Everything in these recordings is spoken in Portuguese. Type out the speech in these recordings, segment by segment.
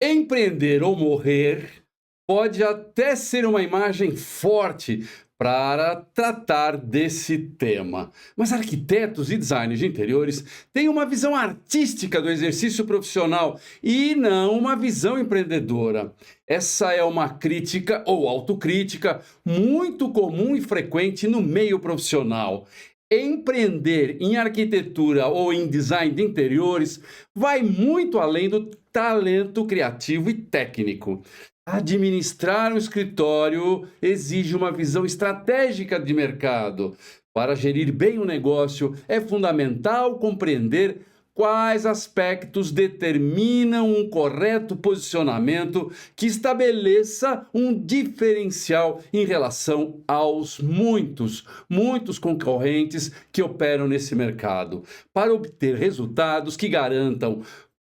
Empreender ou morrer pode até ser uma imagem forte para tratar desse tema. Mas arquitetos e designers de interiores têm uma visão artística do exercício profissional e não uma visão empreendedora. Essa é uma crítica ou autocrítica muito comum e frequente no meio profissional. Empreender em arquitetura ou em design de interiores vai muito além do talento criativo e técnico. Administrar um escritório exige uma visão estratégica de mercado. Para gerir bem o negócio, é fundamental compreender quais aspectos determinam um correto posicionamento que estabeleça um diferencial em relação aos muitos concorrentes que operam nesse mercado, para obter resultados que garantam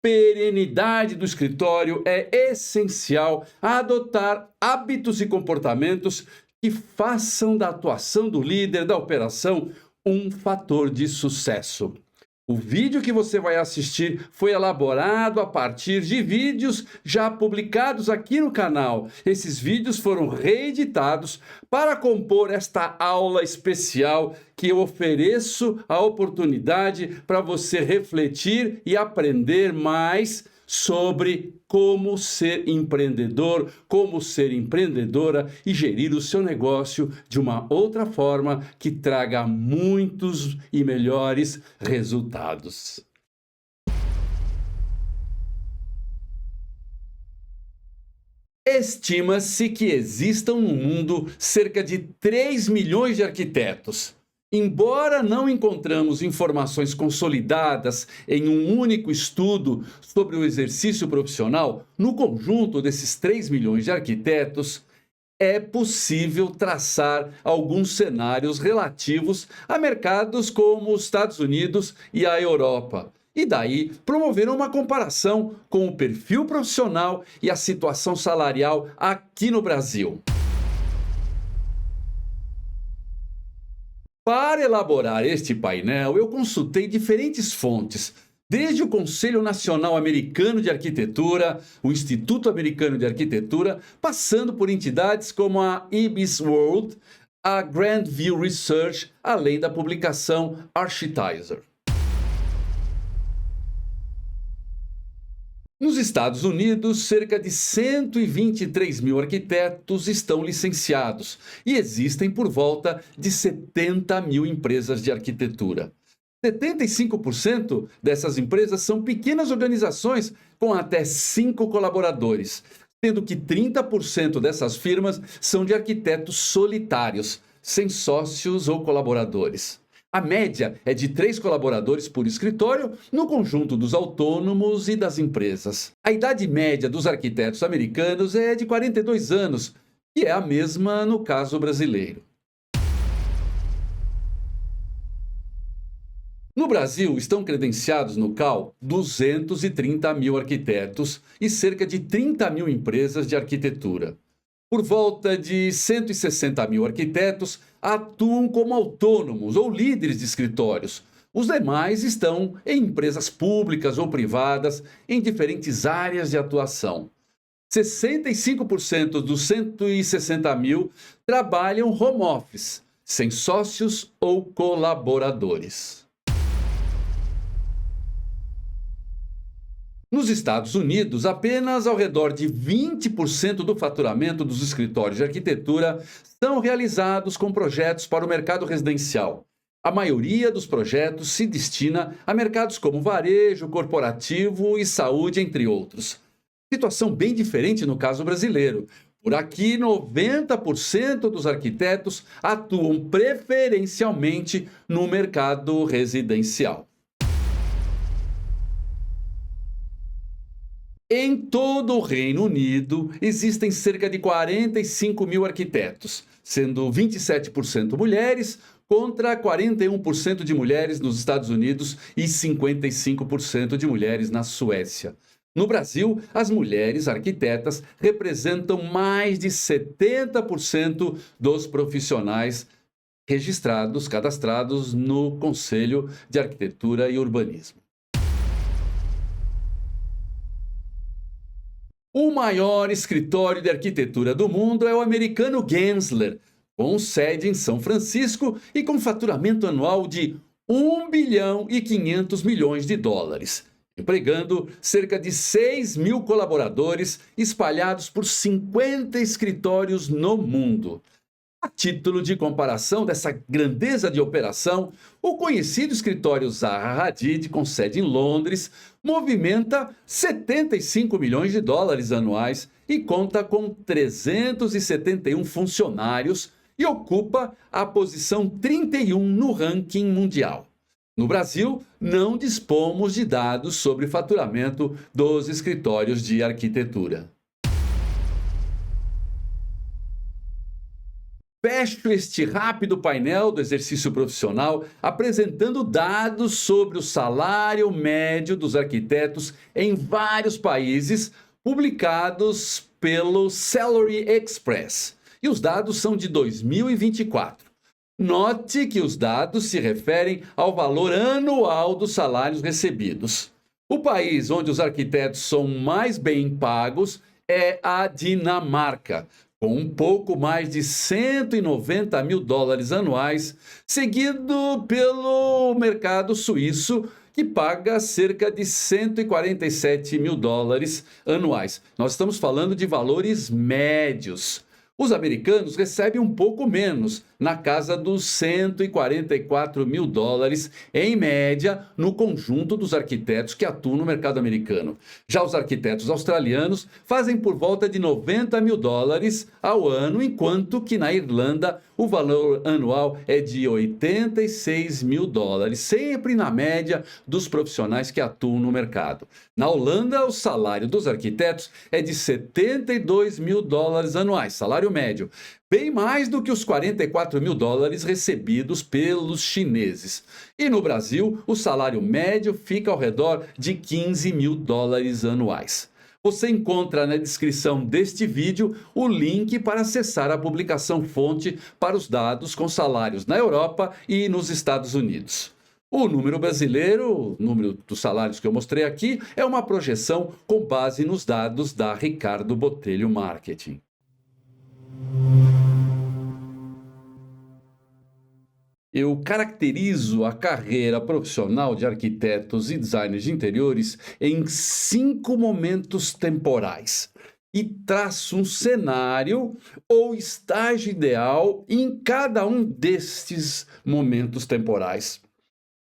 perenidade do escritório. É essencial adotar hábitos e comportamentos que façam da atuação do líder da operação um fator de sucesso. O vídeo que você vai assistir foi elaborado a partir de vídeos já publicados aqui no canal. Esses vídeos foram reeditados para compor esta aula especial que eu ofereço a oportunidade para você refletir e aprender mais sobre como ser empreendedor, como ser empreendedora e gerir o seu negócio de uma outra forma que traga muitos e melhores resultados. Estima-se que existam no mundo cerca de 3 milhões de arquitetos. Embora não encontramos informações consolidadas em um único estudo sobre o exercício profissional, no conjunto desses 3 milhões de arquitetos, é possível traçar alguns cenários relativos a mercados como os Estados Unidos e a Europa. E daí promover uma comparação com o perfil profissional e a situação salarial aqui no Brasil. Para elaborar este painel, eu consultei diferentes fontes, desde o Conselho Nacional Americano de Arquitetura, o Instituto Americano de Arquitetura, passando por entidades como a IBIS World, a Grand View Research, além da publicação Architizer. Nos Estados Unidos, cerca de 123 mil arquitetos estão licenciados e existem por volta de 70 mil empresas de arquitetura. 75% dessas empresas são pequenas organizações com até 5 colaboradores, sendo que 30% dessas firmas são de arquitetos solitários, sem sócios ou colaboradores. A média é de 3 colaboradores por escritório no conjunto dos autônomos e das empresas. A idade média dos arquitetos americanos é de 42 anos, que é a mesma no caso brasileiro. No Brasil, estão credenciados no CAL 230 mil arquitetos e cerca de 30 mil empresas de arquitetura. Por volta de 160 mil arquitetos atuam como autônomos ou líderes de escritórios. Os demais estão em empresas públicas ou privadas em diferentes áreas de atuação. 65% dos 160 mil trabalham home office, sem sócios ou colaboradores. Nos Estados Unidos, apenas ao redor de 20% do faturamento dos escritórios de arquitetura são realizados com projetos para o mercado residencial. A maioria dos projetos se destina a mercados como varejo, corporativo e saúde, entre outros. Situação bem diferente no caso brasileiro. Por aqui, 90% dos arquitetos atuam preferencialmente no mercado residencial. Em todo o Reino Unido, existem cerca de 45 mil arquitetos, sendo 27% mulheres, contra 41% de mulheres nos Estados Unidos e 55% de mulheres na Suécia. No Brasil, as mulheres arquitetas representam mais de 70% dos profissionais registrados, cadastrados no Conselho de Arquitetura e Urbanismo. O maior escritório de arquitetura do mundo é o americano Gensler, com sede em São Francisco e com faturamento anual de 1,5 bilhão, empregando cerca de 6 mil colaboradores espalhados por 50 escritórios no mundo. A título de comparação dessa grandeza de operação, o conhecido escritório Zaha Hadid, com sede em Londres, movimenta 75 milhões de dólares anuais e conta com 371 funcionários e ocupa a posição 31 no ranking mundial. No Brasil, não dispomos de dados sobre faturamento dos escritórios de arquitetura. Fecho este rápido painel do exercício profissional apresentando dados sobre o salário médio dos arquitetos em vários países, publicados pelo Salary Express. E os dados são de 2024. Note que os dados se referem ao valor anual dos salários recebidos. O país onde os arquitetos são mais bem pagos é a Dinamarca, com um pouco mais de 190 mil dólares anuais, seguido pelo mercado suíço, que paga cerca de 147 mil dólares anuais. Nós estamos falando de valores médios. Os americanos recebem um pouco menos, na casa dos 144 mil dólares, em média, no conjunto dos arquitetos que atuam no mercado americano. Já os arquitetos australianos fazem por volta de 90 mil dólares ao ano, enquanto que na Irlanda o valor anual é de 86 mil dólares, sempre na média dos profissionais que atuam no mercado. Na Holanda, o salário dos arquitetos é de 72 mil dólares anuais, salário médio, bem mais do que os 44 mil dólares recebidos pelos chineses. E no Brasil, o salário médio fica ao redor de 15 mil dólares anuais. Você encontra na descrição deste vídeo o link para acessar a publicação fonte para os dados com salários na Europa e nos Estados Unidos. O número brasileiro, o número dos salários que eu mostrei aqui, é uma projeção com base nos dados da Ricardo Botelho Marketing. Eu caracterizo a carreira profissional de arquitetos e designers de interiores em 5 momentos temporais e traço um cenário ou estágio ideal em cada um destes momentos temporais.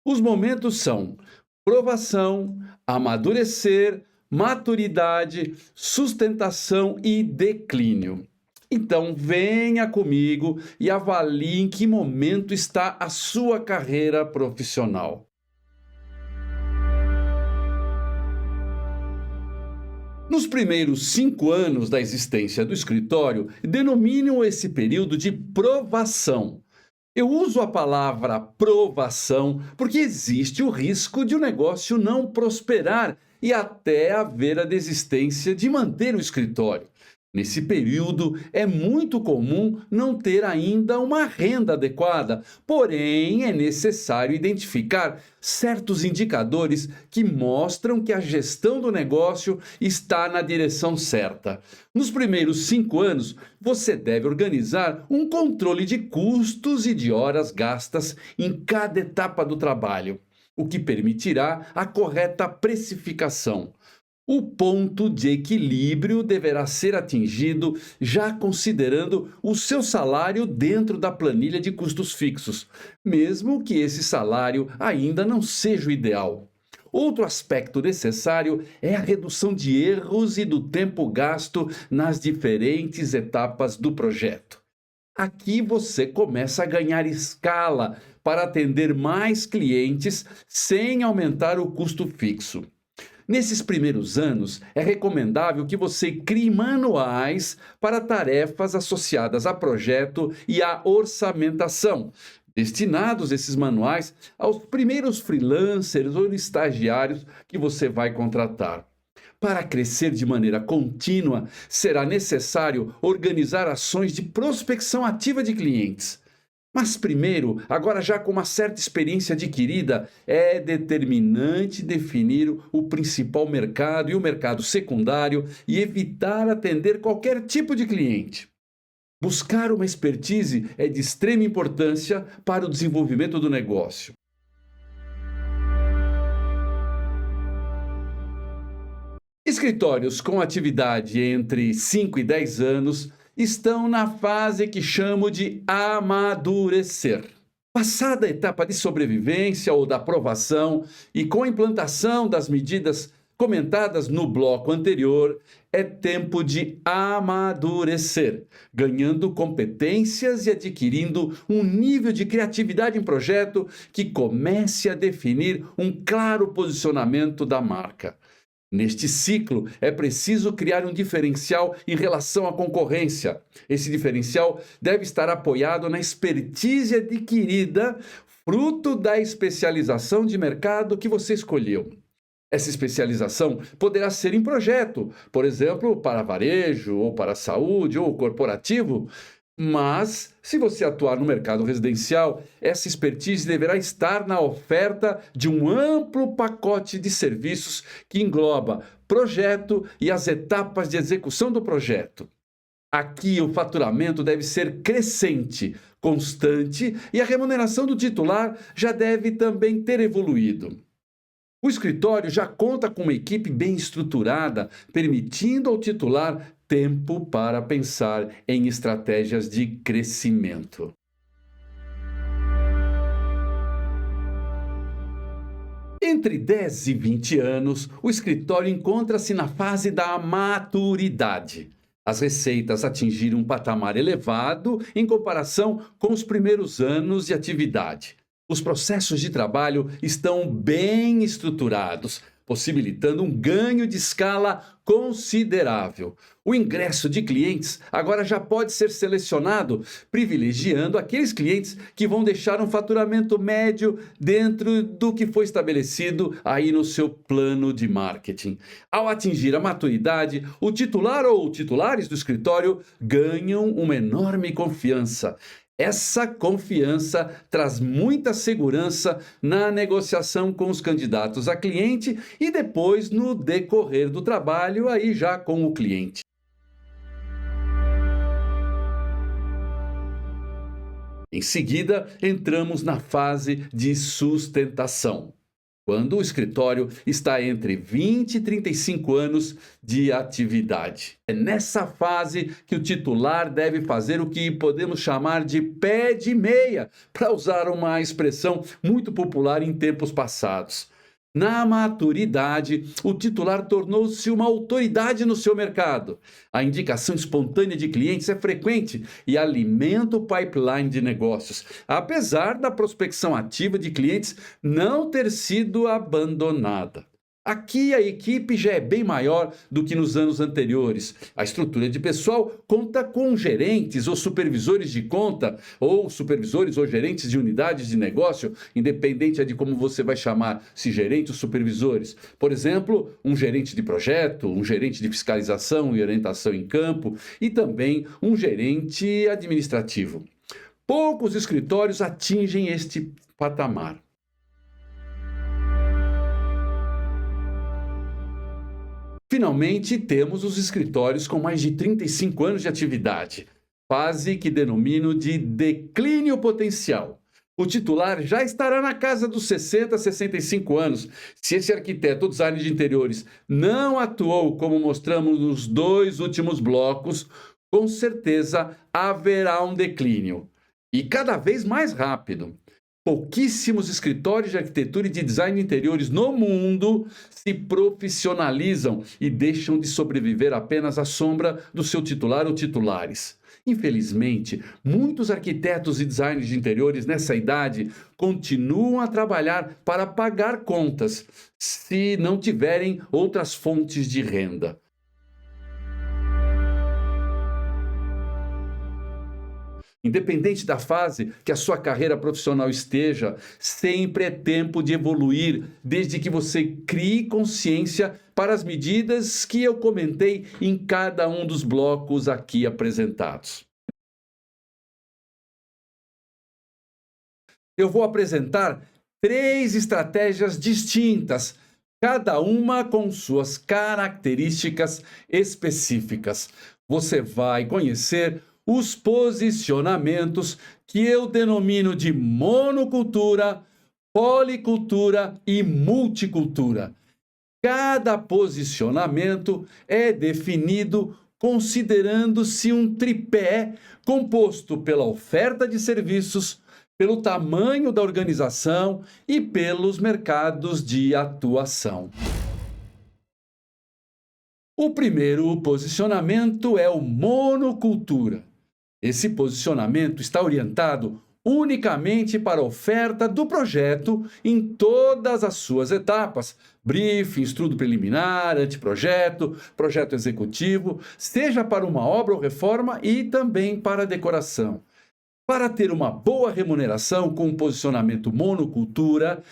Os momentos são provação, amadurecer, maturidade, sustentação e declínio. Então, venha comigo e avalie em que momento está a sua carreira profissional. Nos primeiros 5 anos da existência do escritório, denomino esse período de provação. Eu uso a palavra provação porque existe o risco de o negócio não prosperar e até haver a desistência de manter o escritório. Nesse período, é muito comum não ter ainda uma renda adequada, porém é necessário identificar certos indicadores que mostram que a gestão do negócio está na direção certa. Nos primeiros 5 anos, você deve organizar um controle de custos e de horas gastas em cada etapa do trabalho, o que permitirá a correta precificação. O ponto de equilíbrio deverá ser atingido já considerando o seu salário dentro da planilha de custos fixos, mesmo que esse salário ainda não seja o ideal. Outro aspecto necessário é a redução de erros e do tempo gasto nas diferentes etapas do projeto. Aqui você começa a ganhar escala para atender mais clientes sem aumentar o custo fixo. Nesses primeiros anos, é recomendável que você crie manuais para tarefas associadas a projeto e à orçamentação, destinados esses manuais aos primeiros freelancers ou estagiários que você vai contratar. Para crescer de maneira contínua, será necessário organizar ações de prospecção ativa de clientes. Mas primeiro, agora já com uma certa experiência adquirida, é determinante definir o principal mercado e o mercado secundário e evitar atender qualquer tipo de cliente. Buscar uma expertise é de extrema importância para o desenvolvimento do negócio. Escritórios com atividade entre 5 e 10 anos estão na fase que chamo de amadurecer. Passada a etapa de sobrevivência ou da aprovação e com a implantação das medidas comentadas no bloco anterior, é tempo de amadurecer, ganhando competências e adquirindo um nível de criatividade em projeto que comece a definir um claro posicionamento da marca. Neste ciclo, é preciso criar um diferencial em relação à concorrência. Esse diferencial deve estar apoiado na expertise adquirida, fruto da especialização de mercado que você escolheu. Essa especialização poderá ser em projeto, por exemplo, para varejo, ou para saúde, ou corporativo. Mas, se você atuar no mercado residencial, essa expertise deverá estar na oferta de um amplo pacote de serviços que engloba projeto e as etapas de execução do projeto. Aqui, o faturamento deve ser crescente, constante e a remuneração do titular já deve também ter evoluído. O escritório já conta com uma equipe bem estruturada, permitindo ao titular tempo para pensar em estratégias de crescimento. Entre 10 e 20 anos, o escritório encontra-se na fase da maturidade. As receitas atingiram um patamar elevado em comparação com os primeiros anos de atividade. Os processos de trabalho estão bem estruturados, possibilitando um ganho de escala considerável. O ingresso de clientes agora já pode ser selecionado, privilegiando aqueles clientes que vão deixar um faturamento médio dentro do que foi estabelecido aí no seu plano de marketing. Ao atingir a maturidade, o titular ou titulares do escritório ganham uma enorme confiança. Essa confiança traz muita segurança na negociação com os candidatos a cliente e depois no decorrer do trabalho aí já com o cliente. Em seguida, entramos na fase de sustentação, quando o escritório está entre 20 e 35 anos de atividade. É nessa fase que o titular deve fazer o que podemos chamar de pé de meia, para usar uma expressão muito popular em tempos passados. Na maturidade, o titular tornou-se uma autoridade no seu mercado. A indicação espontânea de clientes é frequente e alimenta o pipeline de negócios, apesar da prospecção ativa de clientes não ter sido abandonada. Aqui a equipe já é bem maior do que nos anos anteriores. A estrutura de pessoal conta com gerentes ou supervisores de conta, ou supervisores ou gerentes de unidades de negócio, independente de como você vai chamar, se gerente ou supervisores. Por exemplo, um gerente de projeto, um gerente de fiscalização e orientação em campo e também um gerente administrativo. Poucos escritórios atingem este patamar. Finalmente, temos os escritórios com mais de 35 anos de atividade, fase que denomino de declínio potencial. O titular já estará na casa dos 60 a 65 anos. Se esse arquiteto ou designer de interiores não atuou como mostramos nos 2 últimos blocos, com certeza haverá um declínio. E cada vez mais rápido. Pouquíssimos escritórios de arquitetura e de design de interiores no mundo se profissionalizam e deixam de sobreviver apenas à sombra do seu titular ou titulares. Infelizmente, muitos arquitetos e designers de interiores nessa idade continuam a trabalhar para pagar contas, se não tiverem outras fontes de renda. Independente da fase que a sua carreira profissional esteja, sempre é tempo de evoluir, desde que você crie consciência para as medidas que eu comentei em cada um dos blocos aqui apresentados. eu vou apresentar 3 estratégias distintas, cada uma com suas características específicas. Você vai conhecer os posicionamentos que eu denomino de monocultura, policultura e multicultura. Cada posicionamento é definido considerando-se um tripé composto pela oferta de serviços, pelo tamanho da organização e pelos mercados de atuação. O primeiro posicionamento é o monocultura. Esse posicionamento está orientado unicamente para a oferta do projeto em todas as suas etapas: briefing, estudo preliminar, anteprojeto, projeto executivo, seja para uma obra ou reforma e também para a decoração. Para ter uma boa remuneração com um posicionamento monocultura,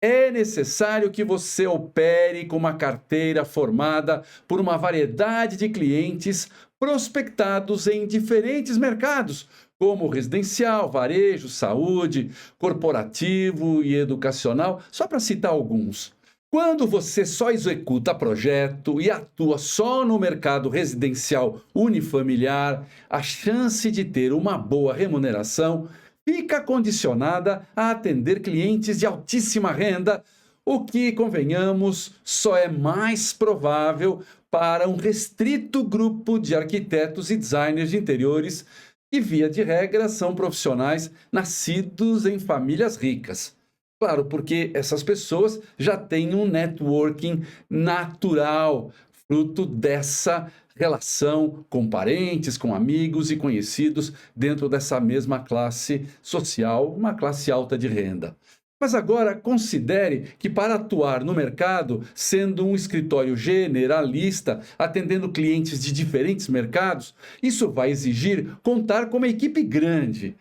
é necessário que você opere com uma carteira formada por uma variedade de clientes prospectados em diferentes mercados, como residencial, varejo, saúde, corporativo e educacional, só para citar alguns. Quando você só executa projeto e atua só no mercado residencial unifamiliar, a chance de ter uma boa remuneração fica condicionada a atender clientes de altíssima renda, o que, convenhamos, só é mais provável para um restrito grupo de arquitetos e designers de interiores que, via de regra, são profissionais nascidos em famílias ricas. Claro, porque essas pessoas já têm um networking natural, fruto dessa relação com parentes, com amigos e conhecidos dentro dessa mesma classe social, uma classe alta de renda. Mas agora considere que para atuar no mercado, sendo um escritório generalista, atendendo clientes de diferentes mercados, isso vai exigir contar com uma equipe grande.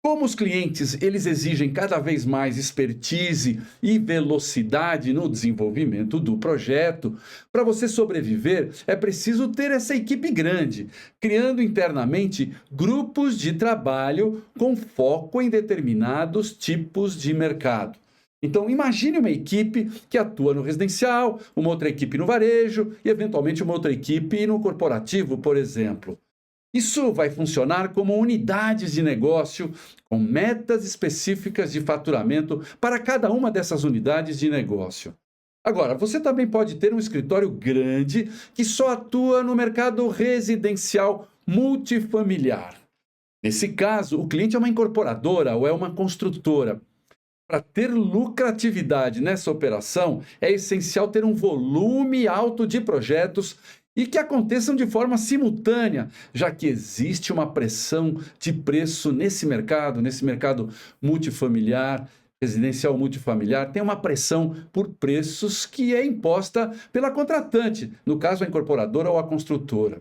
Como os clientes eles exigem cada vez mais expertise e velocidade no desenvolvimento do projeto, para você sobreviver é preciso ter essa equipe grande, criando internamente grupos de trabalho com foco em determinados tipos de mercado. Então, imagine uma equipe que atua no residencial, uma outra equipe no varejo e, eventualmente, uma outra equipe no corporativo, por exemplo. Isso vai funcionar como unidades de negócio com metas específicas de faturamento para cada uma dessas unidades de negócio. Agora, você também pode ter um escritório grande que só atua no mercado residencial multifamiliar. Nesse caso, o cliente é uma incorporadora ou é uma construtora. Para ter lucratividade nessa operação, é essencial ter um volume alto de projetos e que aconteçam de forma simultânea, já que existe uma pressão de preço nesse mercado multifamiliar, residencial multifamiliar, tem uma pressão por preços que é imposta pela contratante, no caso a incorporadora ou a construtora.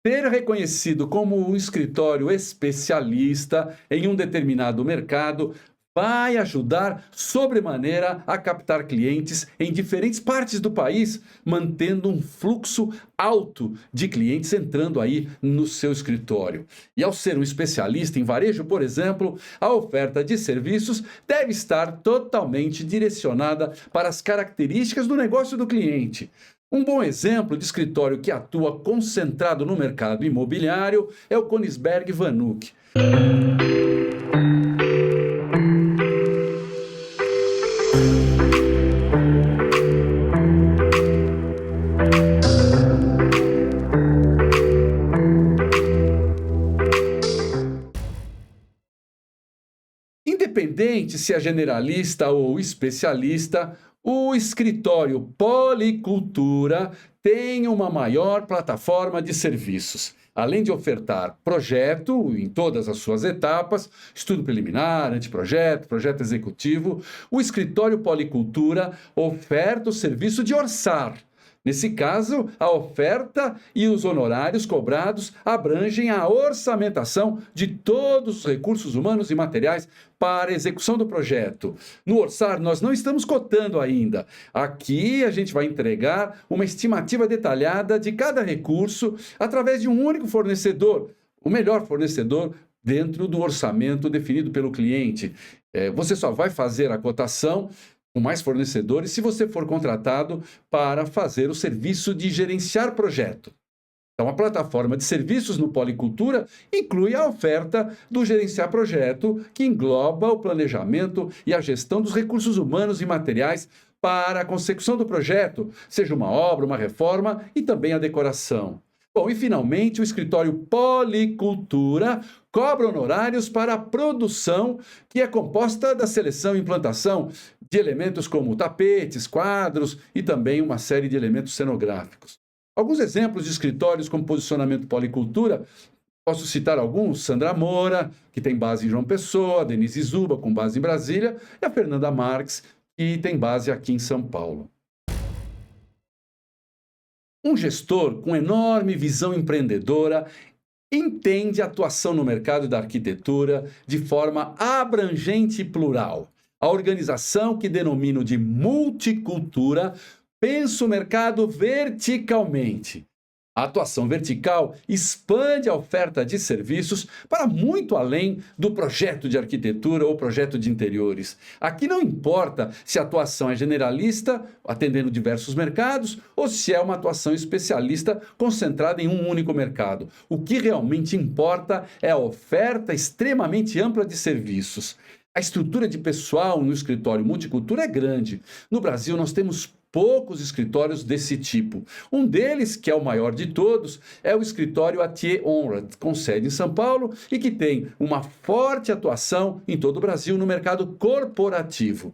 Ser reconhecido como um escritório especialista em um determinado mercado vai ajudar sobremaneira a captar clientes em diferentes partes do país, mantendo um fluxo alto de clientes entrando aí no seu escritório. E ao ser um especialista em varejo, por exemplo, a oferta de serviços deve estar totalmente direcionada para as características do negócio do cliente. Um bom exemplo de escritório que atua concentrado no mercado imobiliário é o Koenigsberg Vanuc. Independente se é generalista ou especialista, o escritório Policultura tem uma maior plataforma de serviços. Além de ofertar projeto em todas as suas etapas, estudo preliminar, anteprojeto, projeto executivo, o escritório Policultura oferta o serviço de orçar. Nesse caso, a oferta e os honorários cobrados abrangem a orçamentação de todos os recursos humanos e materiais para a execução do projeto. No orçar, nós não estamos cotando ainda. Aqui a gente vai entregar uma estimativa detalhada de cada recurso através de um único fornecedor, o melhor fornecedor dentro do orçamento definido pelo cliente. Você só vai fazer a cotação com mais fornecedores se você for contratado para fazer o serviço de gerenciar projeto. Então, a plataforma de serviços no Policultura inclui a oferta do gerenciar projeto, que engloba o planejamento e a gestão dos recursos humanos e materiais para a consecução do projeto, seja uma obra, uma reforma e também a decoração. Bom, e finalmente o escritório Policultura cobra honorários para a produção, que é composta da seleção e implantação de elementos como tapetes, quadros e também uma série de elementos cenográficos. Alguns exemplos de escritórios com posicionamento Policultura, posso citar alguns: Sandra Moura, que tem base em João Pessoa, Denise Zuba, com base em Brasília, e a Fernanda Marques, que tem base aqui em São Paulo. Um gestor com enorme visão empreendedora entende a atuação no mercado da arquitetura de forma abrangente e plural. A organização, que denomino de multicultura, pensa o mercado verticalmente. A atuação vertical expande a oferta de serviços para muito além do projeto de arquitetura ou projeto de interiores. Aqui não importa se a atuação é generalista, atendendo diversos mercados, ou se é uma atuação especialista concentrada em um único mercado. O que realmente importa é a oferta extremamente ampla de serviços. A estrutura de pessoal no escritório multicultura é grande. No Brasil, nós temos poucos escritórios desse tipo. Um deles, que é o maior de todos, é o escritório Atier Onrad, com sede em São Paulo e que tem uma forte atuação em todo o Brasil no mercado corporativo.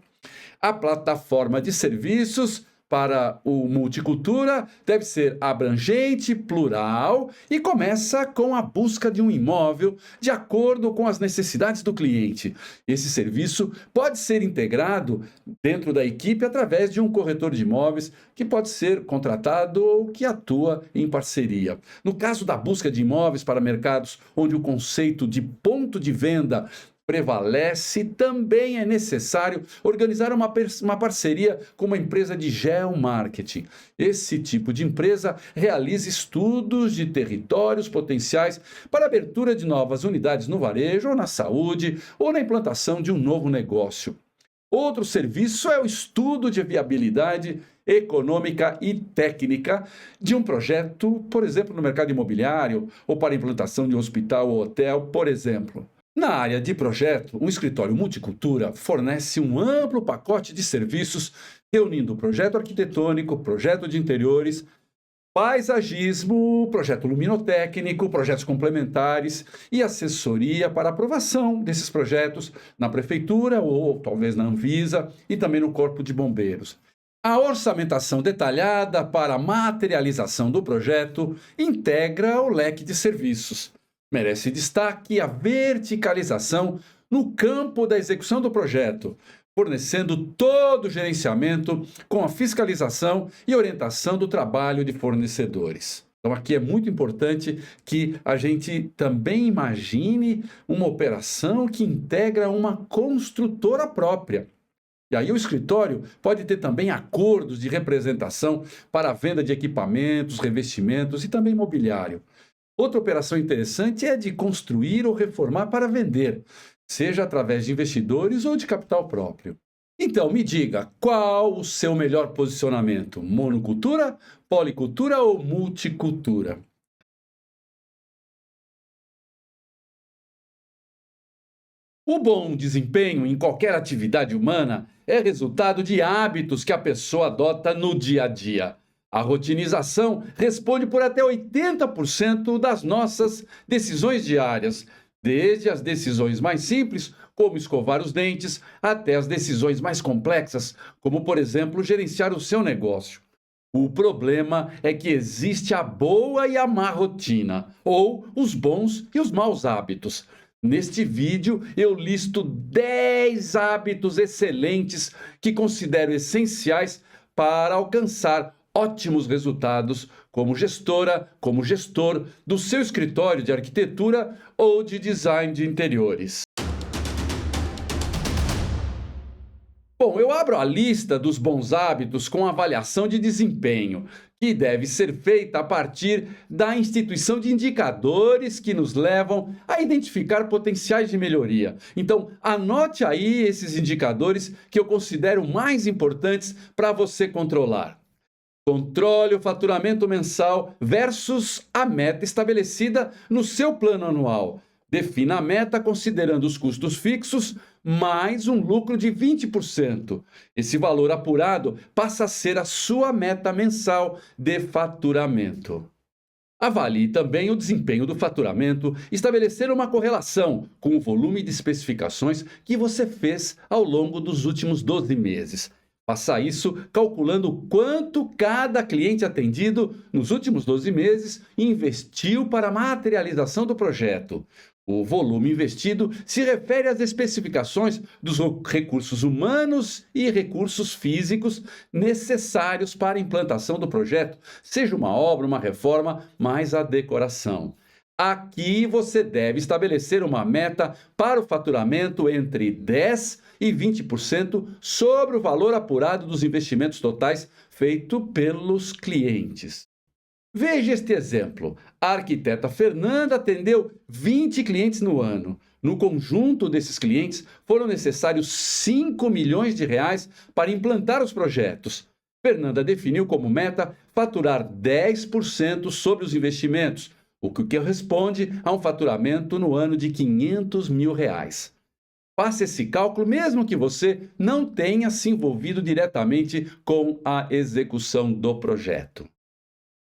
A plataforma de serviços para o multicultura deve ser abrangente, plural e começa com a busca de um imóvel de acordo com as necessidades do cliente. Esse serviço pode ser integrado dentro da equipe através de um corretor de imóveis que pode ser contratado ou que atua em parceria. No caso da busca de imóveis para mercados onde o conceito de ponto de venda prevalece, também é necessário organizar uma parceria com uma empresa de geomarketing. Esse tipo de empresa realiza estudos de territórios potenciais para a abertura de novas unidades no varejo, ou na saúde, ou na implantação de um novo negócio. Outro serviço é o estudo de viabilidade econômica e técnica de um projeto, por exemplo, no mercado imobiliário, ou para a implantação de um hospital ou hotel, por exemplo. Na área de projeto, um escritório multicultura fornece um amplo pacote de serviços, reunindo projeto arquitetônico, projeto de interiores, paisagismo, projeto luminotécnico, projetos complementares e assessoria para aprovação desses projetos na prefeitura ou talvez na Anvisa e também no Corpo de Bombeiros. A orçamentação detalhada para a materialização do projeto integra o leque de serviços. Merece destaque a verticalização no campo da execução do projeto, fornecendo todo o gerenciamento com a fiscalização e orientação do trabalho de fornecedores. Então, aqui é muito importante que a gente também imagine uma operação que integra uma construtora própria. E aí o escritório pode ter também acordos de representação para a venda de equipamentos, revestimentos e também mobiliário. Outra operação interessante é de construir ou reformar para vender, seja através de investidores ou de capital próprio. Então, me diga, qual o seu melhor posicionamento? Monocultura, policultura ou multicultura? O bom desempenho em qualquer atividade humana é resultado de hábitos que a pessoa adota no dia a dia. A rotinização responde por até 80% das nossas decisões diárias, desde as decisões mais simples, como escovar os dentes, até as decisões mais complexas, como, por exemplo, gerenciar o seu negócio. O problema é que existe a boa e a má rotina, ou os bons e os maus hábitos. Neste vídeo, eu listo 10 hábitos excelentes que considero essenciais para alcançar ótimos resultados como gestora, como gestor do seu escritório de arquitetura ou de design de interiores. Bom, eu abro a lista dos bons hábitos com avaliação de desempenho, que deve ser feita a partir da instituição de indicadores que nos levam a identificar potenciais de melhoria. Então, anote aí esses indicadores que eu considero mais importantes para você controlar. Controle o faturamento mensal versus a meta estabelecida no seu plano anual. Defina a meta considerando os custos fixos mais um lucro de 20%. Esse valor apurado passa a ser a sua meta mensal de faturamento. Avalie também o desempenho do faturamento, estabelecer uma correlação com o volume de especificações que você fez ao longo dos últimos 12 meses. Faça isso calculando quanto cada cliente atendido nos últimos 12 meses investiu para a materialização do projeto. O volume investido se refere às especificações dos recursos humanos e recursos físicos necessários para a implantação do projeto, seja uma obra, uma reforma, mais a decoração. Aqui você deve estabelecer uma meta para o faturamento entre 10% e 20% sobre o valor apurado dos investimentos totais feito pelos clientes. Veja este exemplo. A arquiteta Fernanda atendeu 20 clientes no ano. No conjunto desses clientes, foram necessários 5 milhões de reais para implantar os projetos. Fernanda definiu como meta faturar 10% sobre os investimentos, o que corresponde a um faturamento no ano de 500 mil reais. Faça esse cálculo mesmo que você não tenha se envolvido diretamente com a execução do projeto.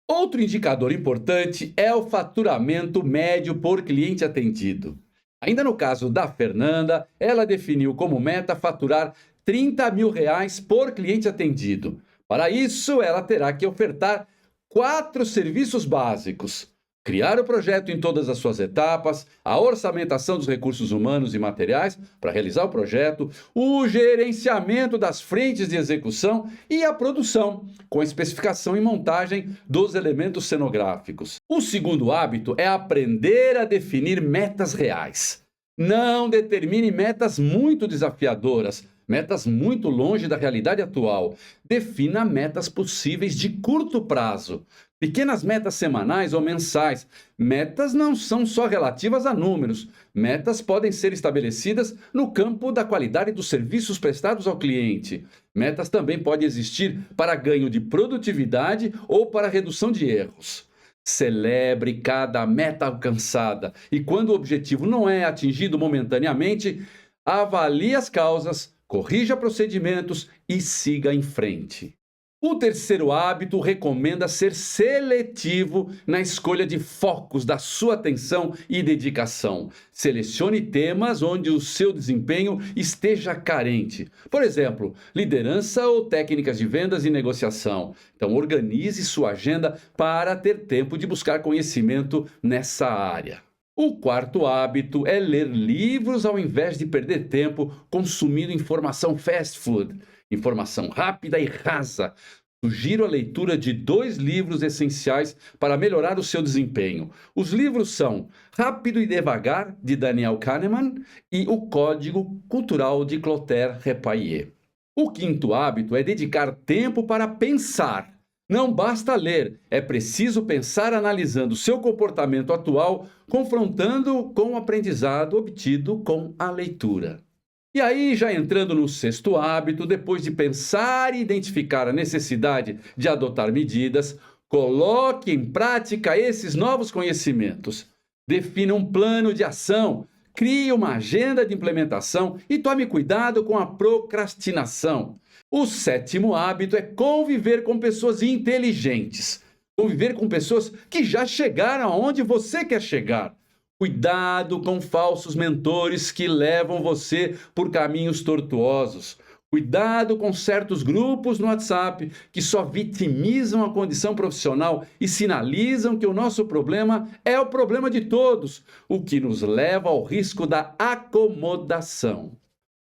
Outro indicador importante é o faturamento médio por cliente atendido. Ainda no caso da Fernanda, ela definiu como meta faturar 30 mil reais por cliente atendido. Para isso, ela terá que ofertar 4 serviços básicos: criar o projeto em todas as suas etapas, a orçamentação dos recursos humanos e materiais para realizar o projeto, o gerenciamento das frentes de execução e a produção, com a especificação e montagem dos elementos cenográficos. O segundo hábito é aprender a definir metas reais. Não determine metas muito desafiadoras, metas muito longe da realidade atual. Defina metas possíveis de curto prazo. Pequenas metas semanais ou mensais. Metas não são só relativas a números. Metas podem ser estabelecidas no campo da qualidade dos serviços prestados ao cliente. Metas também podem existir para ganho de produtividade ou para redução de erros. Celebre cada meta alcançada e, quando o objetivo não é atingido momentaneamente, avalie as causas, corrija procedimentos e siga em frente. O terceiro hábito recomenda ser seletivo na escolha de focos da sua atenção e dedicação. Selecione temas onde o seu desempenho esteja carente. Por exemplo, liderança ou técnicas de vendas e negociação. Então, organize sua agenda para ter tempo de buscar conhecimento nessa área. O quarto hábito é ler livros ao invés de perder tempo consumindo informação fast food. Informação rápida e rasa. Sugiro a leitura de 2 livros essenciais para melhorar o seu desempenho. Os livros são Rápido e Devagar, de Daniel Kahneman, e O Código Cultural, de Clotaire Repaier. O quinto hábito é dedicar tempo para pensar. Não basta ler, é preciso pensar analisando seu comportamento atual, confrontando com o aprendizado obtido com a leitura. E aí, já entrando no sexto hábito, depois de pensar e identificar a necessidade de adotar medidas, coloque em prática esses novos conhecimentos. Defina um plano de ação, crie uma agenda de implementação e tome cuidado com a procrastinação. O sétimo hábito é conviver com pessoas inteligentes. Conviver com pessoas que já chegaram aonde você quer chegar. Cuidado com falsos mentores que levam você por caminhos tortuosos. Cuidado com certos grupos no WhatsApp que só vitimizam a condição profissional e sinalizam que o nosso problema é o problema de todos, o que nos leva ao risco da acomodação.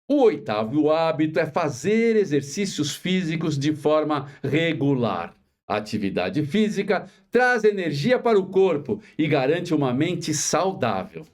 O oitavo hábito é fazer exercícios físicos de forma regular. A atividade física traz energia para o corpo e garante uma mente saudável.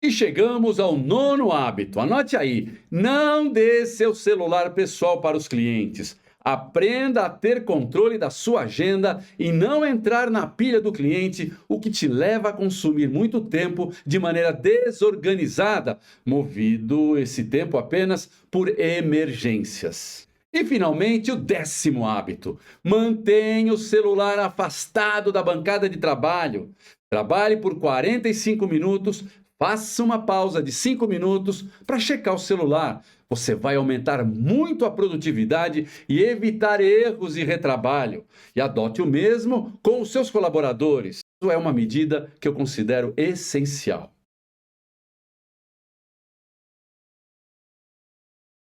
E chegamos ao nono hábito. Anote aí: não dê seu celular pessoal para os clientes. Aprenda a ter controle da sua agenda e não entrar na pilha do cliente, o que te leva a consumir muito tempo de maneira desorganizada, movido esse tempo apenas por emergências. E finalmente, o décimo hábito: mantenha o celular afastado da bancada de trabalho. Trabalhe por 45 minutos. Faça uma pausa de 5 minutos para checar o celular. Você vai aumentar muito a produtividade e evitar erros e retrabalho. E adote o mesmo com os seus colaboradores. Isso é uma medida que eu considero essencial.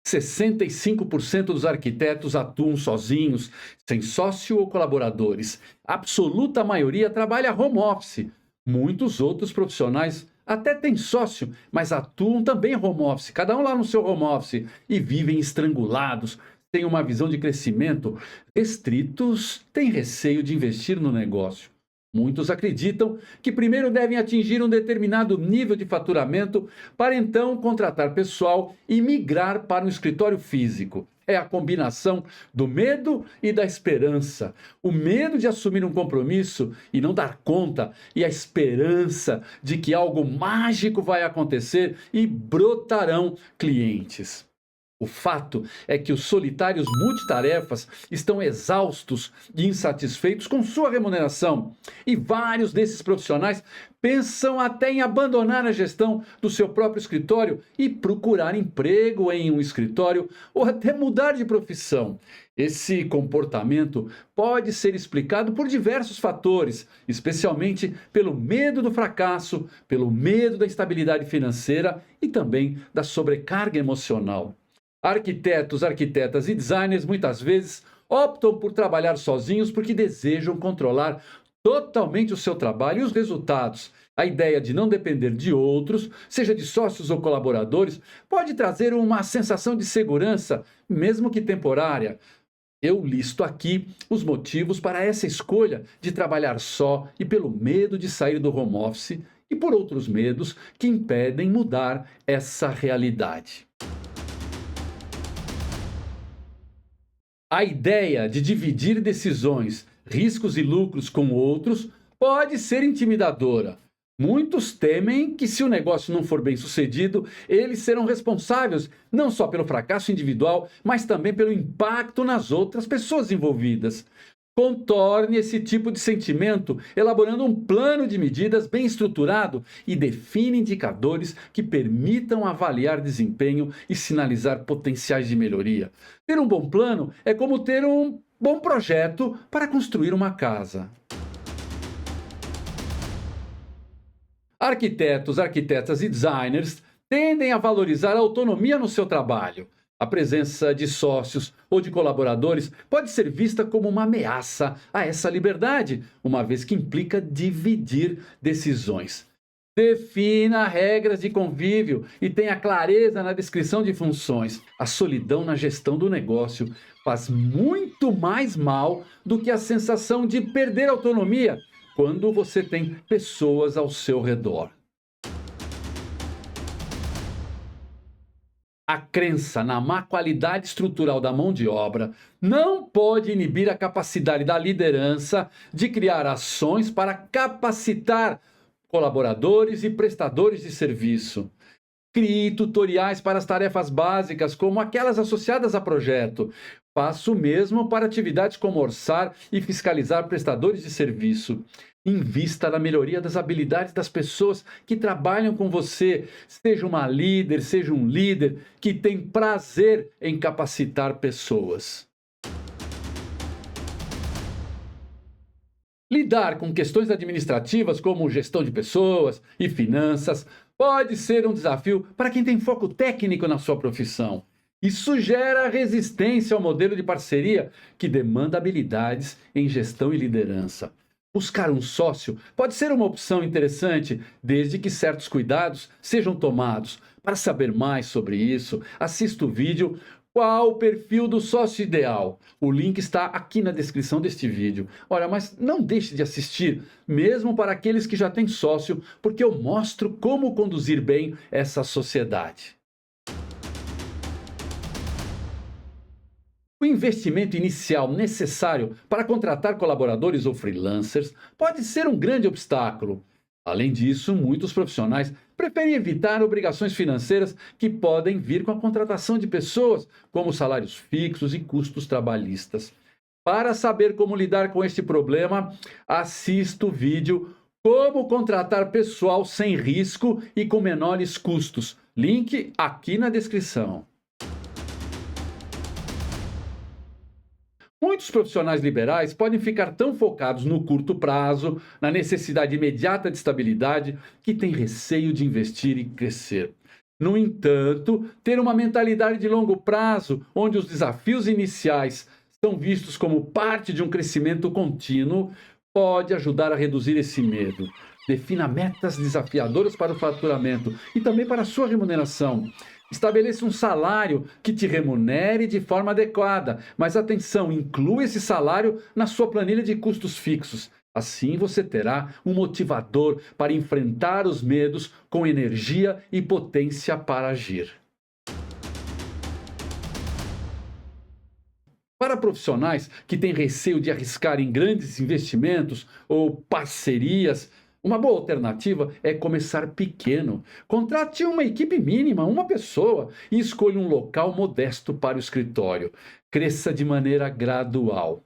65% dos arquitetos atuam sozinhos, sem sócio ou colaboradores. A absoluta maioria trabalha home office. Muitos outros profissionais até têm sócio, mas atuam também home office, cada um lá no seu home office, e vivem estrangulados, têm uma visão de crescimento restritos, têm receio de investir no negócio. Muitos acreditam que primeiro devem atingir um determinado nível de faturamento para então contratar pessoal e migrar para um escritório físico. É a combinação do medo e da esperança. O medo de assumir um compromisso e não dar conta, e a esperança de que algo mágico vai acontecer e brotarão clientes. O fato é que os solitários multitarefas estão exaustos e insatisfeitos com sua remuneração. E vários desses profissionais pensam até em abandonar a gestão do seu próprio escritório e procurar emprego em um escritório ou até mudar de profissão. Esse comportamento pode ser explicado por diversos fatores, especialmente pelo medo do fracasso, pelo medo da instabilidade financeira e também da sobrecarga emocional. Arquitetos, arquitetas e designers muitas vezes optam por trabalhar sozinhos porque desejam controlar totalmente o seu trabalho e os resultados. A ideia de não depender de outros, seja de sócios ou colaboradores, pode trazer uma sensação de segurança, mesmo que temporária. Eu listo aqui os motivos para essa escolha de trabalhar só e pelo medo de sair do home office e por outros medos que impedem mudar essa realidade. A ideia de dividir decisões, riscos e lucros com outros pode ser intimidadora. Muitos temem que, se o negócio não for bem sucedido, eles serão responsáveis não só pelo fracasso individual, mas também pelo impacto nas outras pessoas envolvidas. Contorne esse tipo de sentimento elaborando um plano de medidas bem estruturado e define indicadores que permitam avaliar desempenho e sinalizar potenciais de melhoria. Ter um bom plano é como ter um bom projeto para construir uma casa. Arquitetos, arquitetas e designers tendem a valorizar a autonomia no seu trabalho. A presença de sócios ou de colaboradores pode ser vista como uma ameaça a essa liberdade, uma vez que implica dividir decisões. Defina regras de convívio e tenha clareza na descrição de funções. A solidão na gestão do negócio faz muito mais mal do que a sensação de perder autonomia quando você tem pessoas ao seu redor. A crença na má qualidade estrutural da mão de obra não pode inibir a capacidade da liderança de criar ações para capacitar colaboradores e prestadores de serviço. Crie tutoriais para as tarefas básicas, como aquelas associadas a projeto. Faça o mesmo para atividades como orçar e fiscalizar prestadores de serviço. Invista na melhoria das habilidades das pessoas que trabalham com você. Seja uma líder, seja um líder que tem prazer em capacitar pessoas. Lidar com questões administrativas como gestão de pessoas e finanças pode ser um desafio para quem tem foco técnico na sua profissão. Isso gera resistência ao modelo de parceria que demanda habilidades em gestão e liderança. Buscar um sócio pode ser uma opção interessante, desde que certos cuidados sejam tomados. Para saber mais sobre isso, assista o vídeo Qual o perfil do sócio ideal? O link está aqui na descrição deste vídeo. Olha, mas não deixe de assistir, mesmo para aqueles que já têm sócio, porque eu mostro como conduzir bem essa sociedade. O investimento inicial necessário para contratar colaboradores ou freelancers pode ser um grande obstáculo. Além disso, muitos profissionais preferem evitar obrigações financeiras que podem vir com a contratação de pessoas, como salários fixos e custos trabalhistas. Para saber como lidar com este problema, assista o vídeo Como contratar pessoal sem risco e com menores custos. Link aqui na descrição. Muitos profissionais liberais podem ficar tão focados no curto prazo, na necessidade imediata de estabilidade, que têm receio de investir e crescer. No entanto, ter uma mentalidade de longo prazo, onde os desafios iniciais são vistos como parte de um crescimento contínuo, pode ajudar a reduzir esse medo. Defina metas desafiadoras para o faturamento e também para a sua remuneração. Estabeleça um salário que te remunere de forma adequada, mas atenção, inclua esse salário na sua planilha de custos fixos. Assim você terá um motivador para enfrentar os medos com energia e potência para agir. Para profissionais que têm receio de arriscar em grandes investimentos ou parcerias, uma boa alternativa é começar pequeno. Contrate uma equipe mínima, uma pessoa, e escolha um local modesto para o escritório. Cresça de maneira gradual.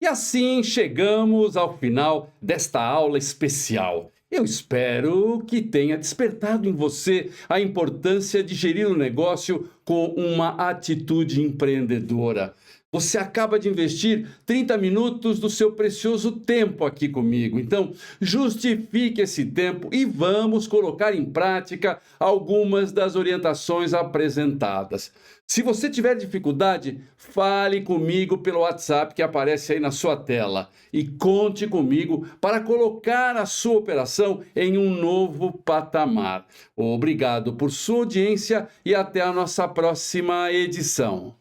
E assim chegamos ao final desta aula especial. Eu espero que tenha despertado em você a importância de gerir o negócio com uma atitude empreendedora. Você acaba de investir 30 minutos do seu precioso tempo aqui comigo. Então, justifique esse tempo e vamos colocar em prática algumas das orientações apresentadas. Se você tiver dificuldade, fale comigo pelo WhatsApp que aparece aí na sua tela e conte comigo para colocar a sua operação em um novo patamar. Obrigado por sua audiência e até a nossa próxima edição.